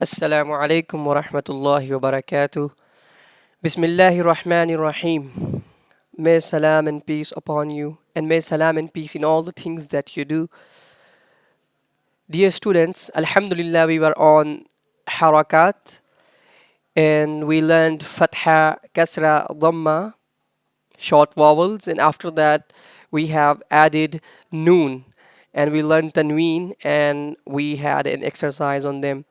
Assalamu alaikum wa rahmatullahi wa barakatuh. Bismillahir Rahmanir Rahim. May salam and peace upon you, and may salam and peace in all the things that you do. Dear students, Alhamdulillah, we were on harakat and we learned fatha, kasra, dhamma, short vowels, and after that we have added noon and we learned tanween and we had an exercise on them.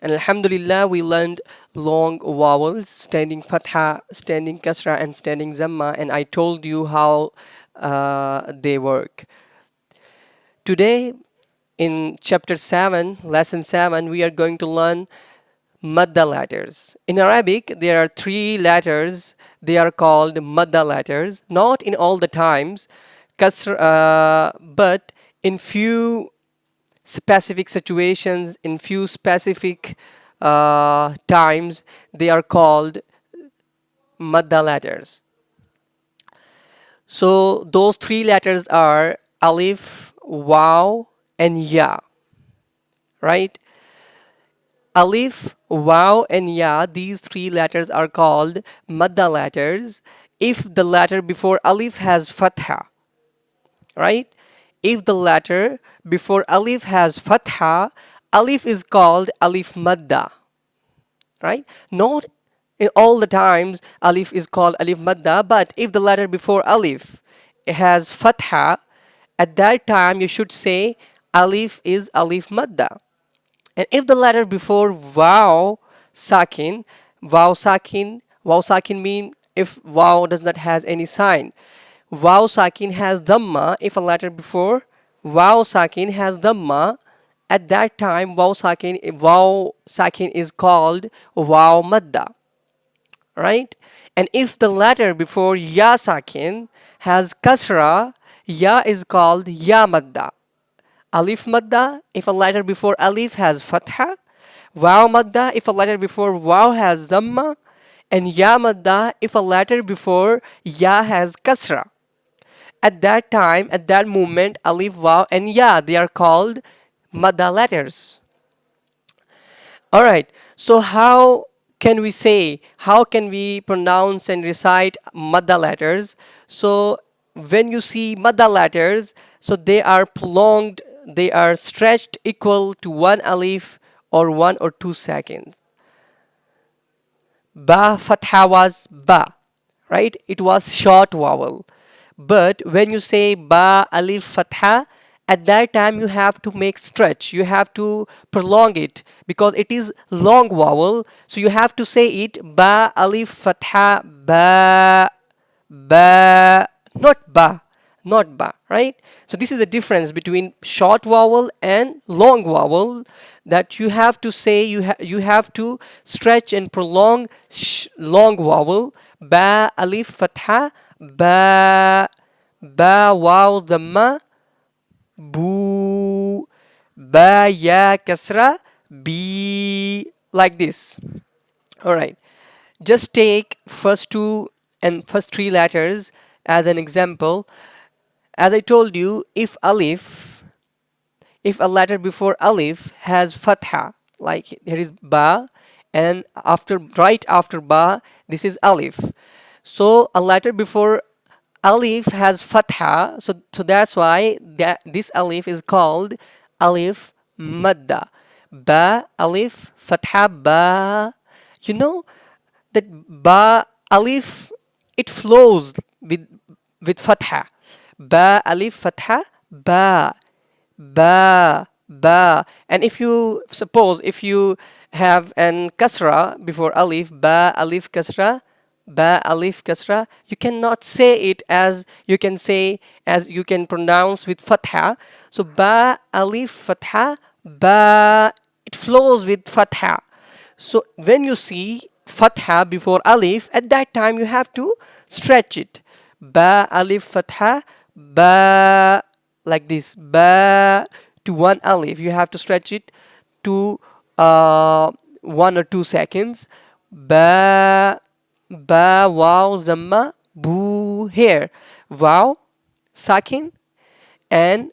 And Alhamdulillah, we learned long vowels, standing fatha, standing kasra, and standing zamma, and I told you how they work. Today, in chapter 7, lesson 7, we are going to learn madda letters. In Arabic, there are three letters. They are called madda letters. Not in all the times, but in few specific situations, in few specific times, they are called madda letters. So those three letters are alif, waw, and ya, right? Alif, waw, and ya, these three letters are called madda letters if the letter before alif has fatha, right? If the letter before alif has fatha, alif is called alif madda, right? Not in all the times alif is called alif madda, but if the letter before alif has fatha, at that time you should say alif is alif madda. And if the letter before vaw sakin mean if vaw does not has any sign. Vaw sakin has dhamma. If a letter before vaw sakin has dhamma, at that time vaw sakin is called vaw madda, right? And if the letter before ya sakin has kasra, ya is called ya madda. Alif madda if a letter before alif has fatha, waw madda if a letter before waw has dhamma, and ya madda if a letter before ya has kasra. At that time, at that moment, alif, waw, and ya, they are called madda letters. Alright, so how can we pronounce and recite madda letters? So when you see madda letters, so they are prolonged, they are stretched equal to one alif or 1 or 2 seconds. Ba fatha was ba, right? It was short vowel. But when you say ba alif fatha, at that time you have to make stretch. You have to prolong it because it is long vowel. So you have to say it ba alif fatha ba ba, not ba, not ba, right? So this is the difference between short vowel and long vowel that you have to say, you have to stretch and prolong long vowel ba alif fatha ba ba waw dhamma boo ba ya kasra b, like this. All right, just take first two and first three letters as an example. As I told you, if a letter before alif has fatha, like here is ba, and right after ba, this is alif. So a letter before alif has fatha, so that's why this alif is called alif madda. Ba alif fatha ba. You know that ba alif, it flows with fatha. Ba alif fatha ba ba. And if you suppose if you have an kasra before alif, ba alif kasra ba alif kasra, you cannot say it as you can say, as you can pronounce with fatha. So ba alif fatha ba, it flows with fatha. So when you see fatha before alif, at that time you have to stretch it. Ba alif fatha ba, like this. Ba to one alif, you have to stretch it to 1 or 2 seconds. Ba ba waw dhamma boo. Here waw sakin, and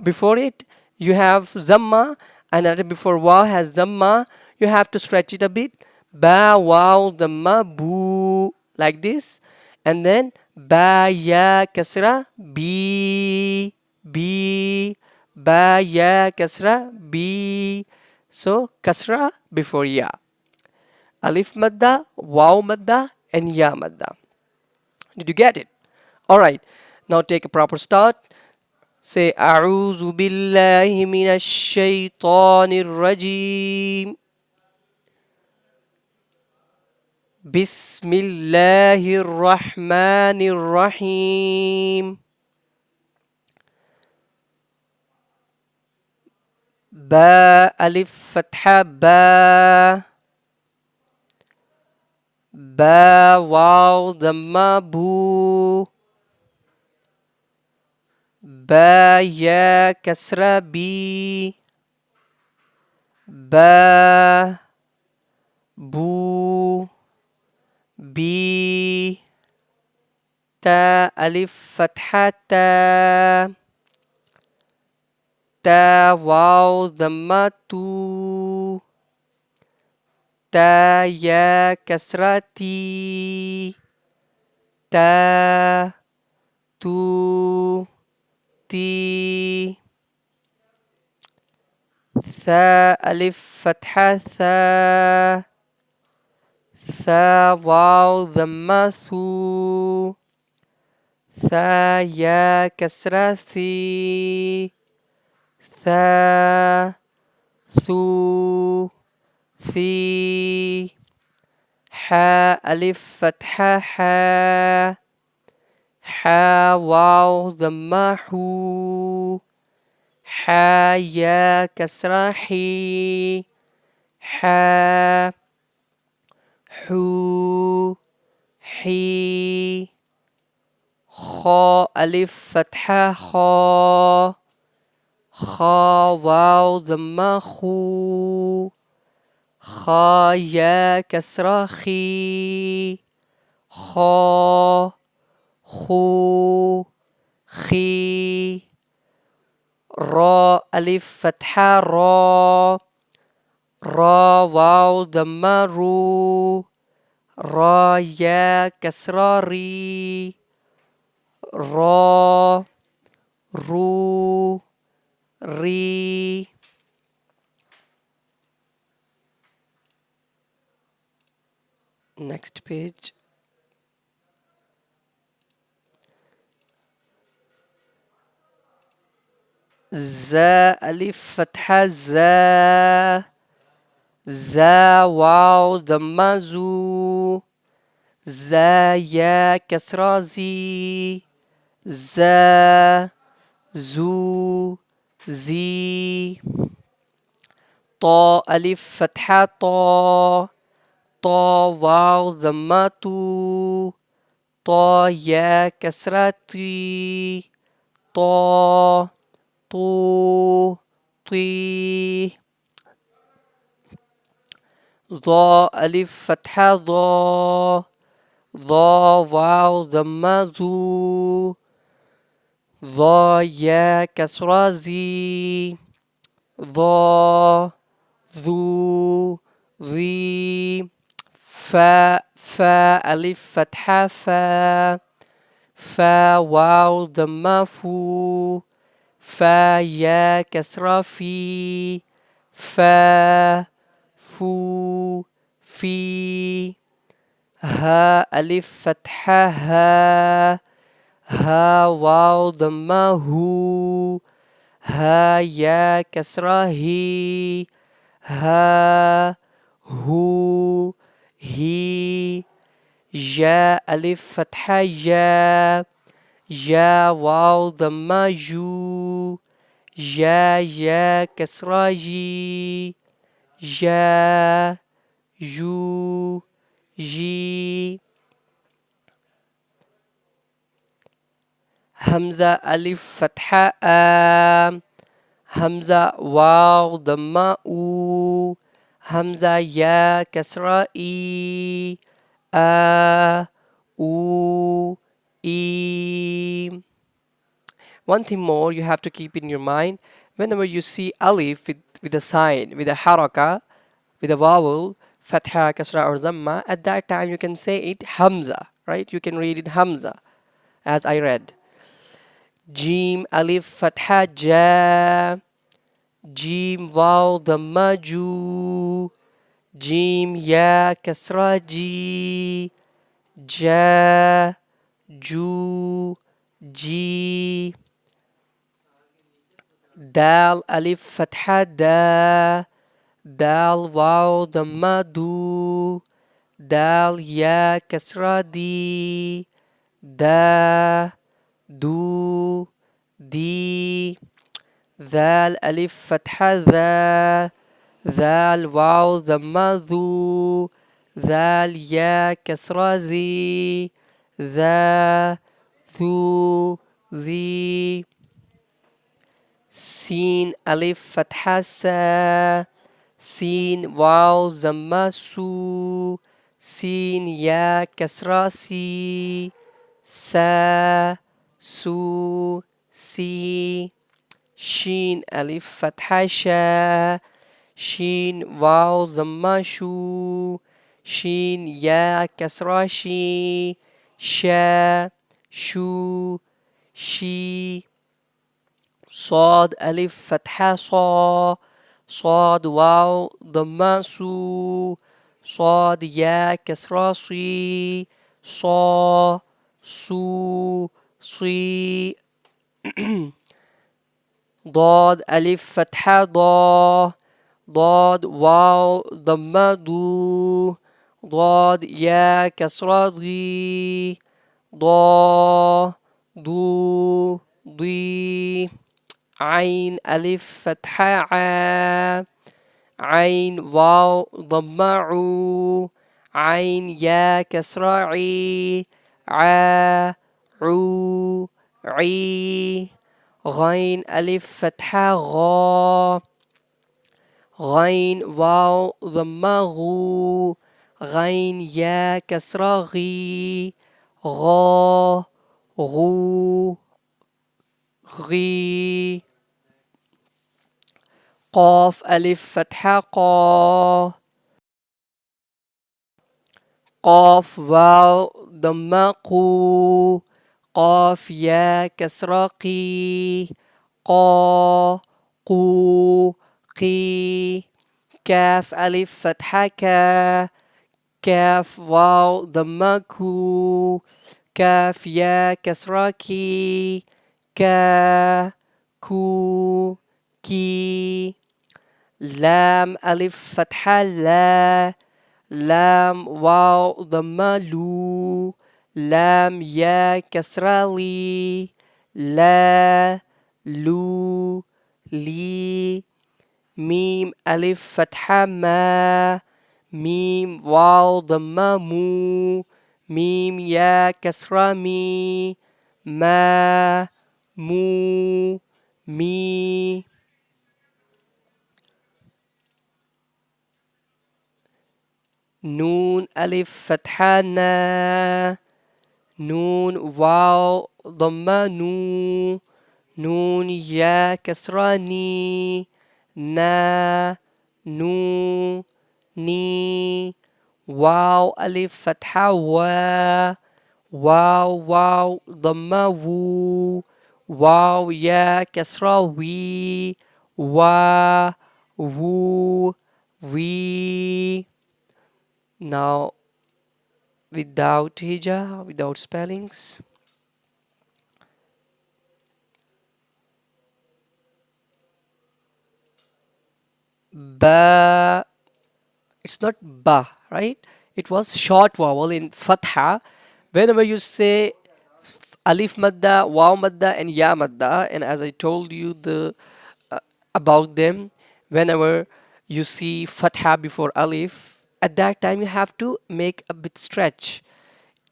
before it you have dhamma, and before waw has dhamma, you have to stretch it a bit. Ba waw dhamma boo, like this. And then ba ya kasra b, b, ba ya kasra b. So kasra before ya. Alif madda, waw madda, and ya madda. Did you get it? Alright, now take a proper start. Say أعوذ بالله من الشيطان الرجيم. بسم الله الرحمن الرحيم. با ألف فتحة با. با واو ضمة بو. با يا كسرة بي. با بو بي. تا ألف فتحة تا. تا واو ضمة تو. تا يا كسرة تي. تا تو تي. ثا ألف فتحة ثا. ثا واو ضمة ثو. ثا يا كسرة ثي. ثا ثو ثي. حاء ألف فتحة حا. حا واو ضمة حو. حا يا كسرة حي. حا حو حي. خا ألف فتحة خا. خا واو ضمة خو. خا يا كسرة خي. خا خو خي. را ألف فتحة را. را واو ضمة رو. را يا كسرة ري. را رو ري. Next page. زا ألف فتحة زا. زا واو ضمة زو. زا يا كسرة زي. زا زو زي. طا ألف فتحة طا. طا واو ضمة تو. طا يا كسرة تي. طا طو طي. ضا ألف فتحة ضا. ضا واو ضمة ذو. ضا يا كسرة زي. ضا ذو ذي. فا فا ألف فتحة فا. فا واو ضمة فو. فا يا كسرة في. فا فو في. ها ألف فتحة ها. ها واو ضمة هو. ها يا كسرة هي. ها هو هي. جا ألف فتحة جا. جا واو ضمة جو. جا يا كسرة جي. جا جو جي. همزة ألف فتحة آ. همزة واو ضمة أو. همزة يا كسرة إي. آ أو إي. One thing more you have to keep in your mind, whenever you see alif with a sign, with a haraka, with a vowel, fatha, kasra or dhamma, at that time you can say it hamza, right? You can read it hamza as I read. Jim alif fatha ja, jim waw dhamma ju, jim ya kasra ji, ja ju ji. Dal alif fatha da, dal waw dhamma du, dal ya kasra di, da du di. Dhal alif fatha dha, dhal waw dhamma dhu, dhal ya kasra zi, dha thu zi. Sin alif fatha sa, sin waw dhamma su, sin ya kasra si, sa su si. Shin alif fatha sha, shin waw dhamma shu, shin ya kasra shi, sha shu shi. Sad alif fatha sa, sad waw dhamma su, sad ya kasra si, sa su si. ضاد ألف فتحة ضا، ضاد واو ضمة ضو، ضاد يا كسرة ضي، ضا ضو ضي. عين ألف فتحة عا، عين واو ضمة عو، عين يا كسرة عي، عا عو عي. غين ألف فتحة غا، غين واو ضمة غو، غين يا كسرة غي، غا غو غي. قاف ألف فتحة قا، قاف واو ضمة قو، قاف يا كسرة قي، قا قو قي. كاف ألف فتحة كا، كاف واو ضمة كو، كاف يا كسرة كي، كا كو كي. لام ألف فتحة لا، لام واو ضمة لو، لام يا كسرة لي، لا لو لي. ميم ألف فتحة ما، ميم واو ضمة مو، ميم يا كسرة مي، ما مو مي. نون ألف فتحة نا، نون واو ضمة نو، نون يا كسرة ني، نا نو ني. واو ألف فتحة وا، واو واو ضمة وو، واو يا كسرة وي، وا وو وي. Now without hija, without spellings. Ba, it's not ba, right? It was short vowel in fatha. Whenever you say alif madda, waw madda, and ya madda, and as I told you uh, about them, whenever you see fatha before alif, at that time you have to make a bit stretch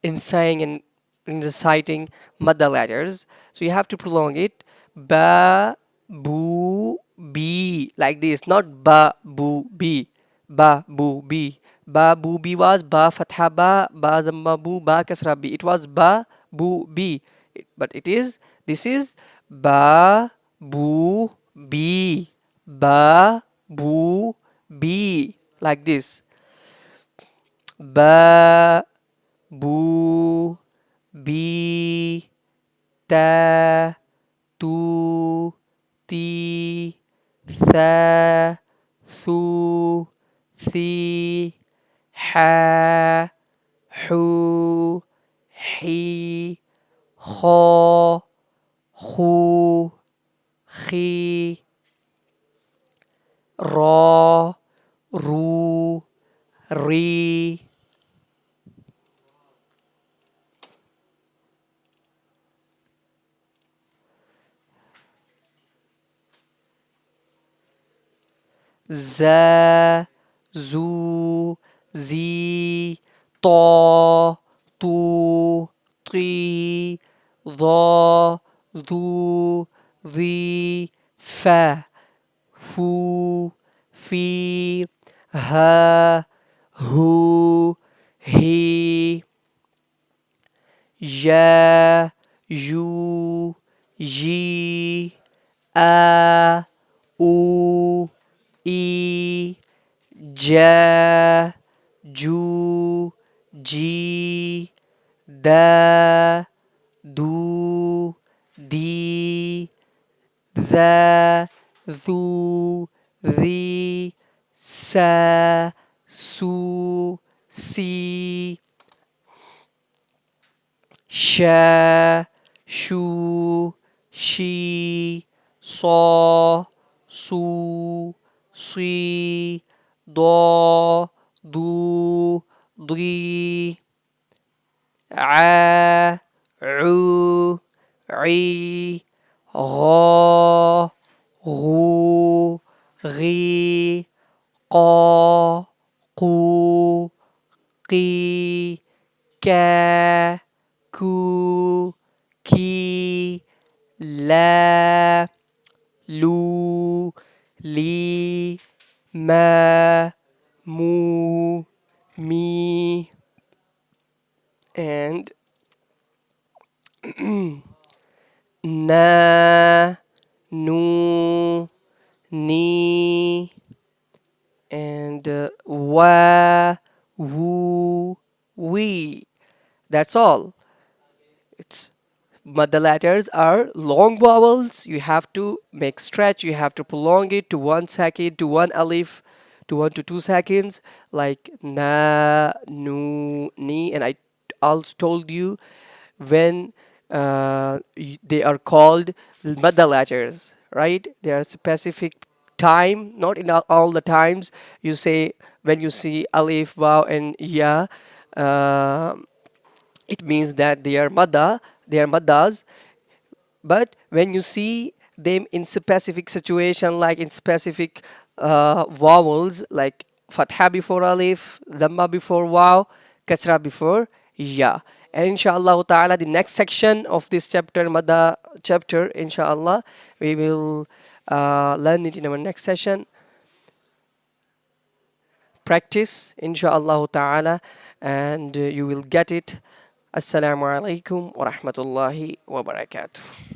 in saying and in reciting madda letters. So you have to prolong it. Ba, boo, be, like this, not ba, boo, be. Ba, boo, be. Ba, boo, be was ba, fatha ba zamma boo, ba, kasra bi. It was ba, boo, be. But it is, this is ba, boo, be. Ba, boo, be. like this. Ba, bu, bi, ta, tu, ti, tha, thu, thi, ha, hu, hi, kho, khu, khi, ro, ru, ri, za, zu, zi, to, tu, tri, dho, dhu, dhi, fa, fu, fi, ha, hu, hi, ja, ju, ji, a, u, i, ja, ju, ji, da, du, di, tha, thu, thi, sa, su, si, sha, shu, she, saw, su, si, do, du, di, a, u, I, gha, gu, ghi, qa, qu, qi, ka, ku, ki, la, lu, li, ma, mu, mi, and na, nu, ni, and wa, wu, we. That's all. It's but the letters are long vowels. You have to make stretch. You have to prolong it to 1 second, to one alif, to 1 to 2 seconds, like na, nu, ni. And I also told you when they are called mother letters, right? There are specific time, not in all the times. You say when you see alif, wow, and ya. Uh, it means that they are mothers. But when you see them in specific situation, like in specific vowels, like fatha before alif, dhamma before waw, kasra before ya. And inshallah ta'ala, the next section of this chapter, mada chapter, inshallah, we will learn it in our next session. Practice, inshallah ta'ala, and you will get it. Assalamu alaikum wa rahmatullahi wa barakatuh.